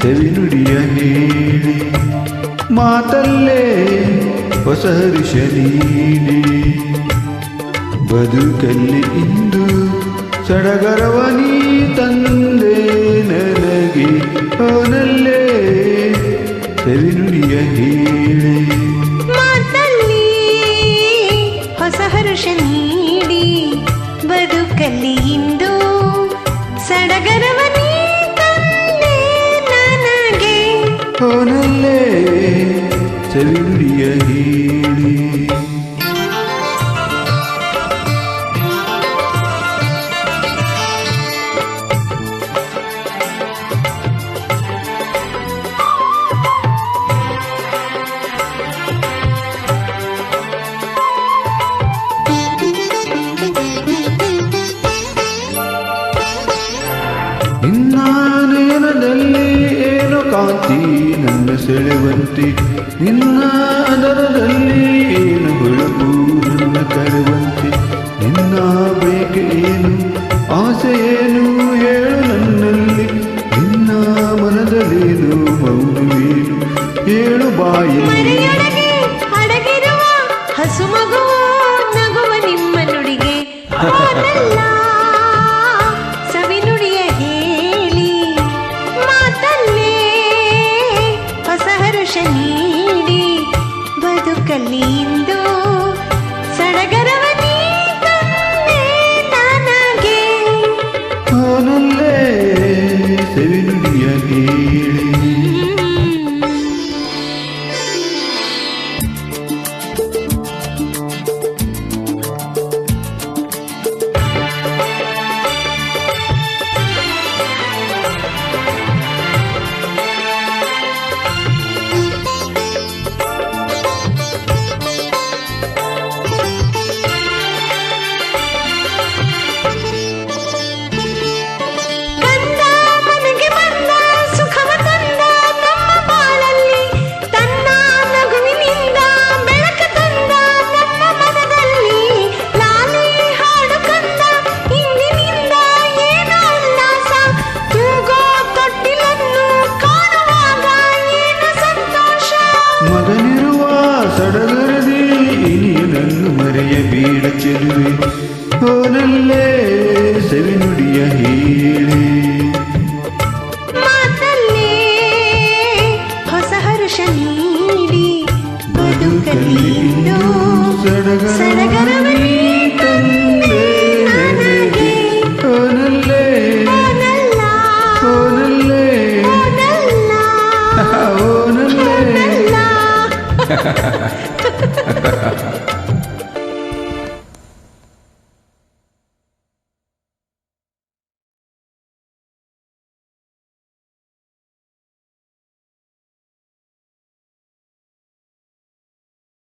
ಸವಿನುಡಿಯ ಹೇಳಿ ಮಾತಲ್ಲೇ ಹೊಸ ಹರುಷ ನೀಡಿ ಬದುಕಲ್ಲಿ ಇಂದು ಸಡಗರವ ನೀ ತಂದೆ ನನಗೆ ಅವನಲ್ಲೇ ಸವಿನುಡಿಯ ಹೇಳಿ ಮಾತಲ್ಲಿ ಹೊಸ ಹರುಷ ನೀಡಿ ಬದುಕಲ್ಲಿ ಇಂದು ಸಡಗರವ ನೀ ತಂದೆ ನನಗೆ ಅವನಲ್ಲೇ ಸವಿನುಡಿಯ ಹೇಳಿ ನಿನ್ನ ನಯನದಲ್ಲಿ ಏನೋ ಕಾಂತಿ ನನ್ನ ಸೆಳೆವಂತಿ ನಿನ್ನ ಅದರದಲ್ಲಿ ಏನು ಬೆಳಕು ನನ್ನ ಕರೆವಂತಿ ನಿನ್ನ ಬೇಕೆ ಏನು ಆಸೆ ಏನು ಹೇಳು ನನ್ನಲ್ಲಿ ನಿನ್ನ ಮನದಲ್ಲೇನು ಮೌನವೇನು ಹೇಳು ಬಾಯಿ ಮರೆಯೊಳಗೆ ಅಡಗಿರುವ ಹಸು ಮಗುವು ನಗುವ ನಿಮ್ಮ ನುಡಿಗೆ ಅವನಲ್ಲ ಸವಿನುಡಿಯ ಹೇಳಿ ಮಾತಲ್ಲೇ ಹೊಸ ಹರುಷ ನೀಡಿ ಬದುಕಲ್ಲಿ ಇಂದು ಸಡಗರವ ನೀ ತಂದೆ ನನಗೆ ಅವನಲ್ಲೇ ಸವಿನುಡಿಯ ಹೇಳಿ ಮಗನಿರುವ ಸಡಗರದಿ ಇನಿಯನನ್ನು ಮರೆಯಬೇಡ ಚೆಲುವೆ ಅವನಲ್ಲೇ ಸವಿನುಡಿಯ ಹೇಳಿ ಮಾತಲ್ಲೇ ಹೊಸ ಹರುಷ ನೀಡಿ ಬದುಕಲ್ಲಿ ಇಂದು ಸಡಗರವ ನೀ ತಂದೆ ನನಗೆ ಅವನಲ್ಲೇ ಅವನಲ್ಲೇ ಅವನಲ್ಲೇ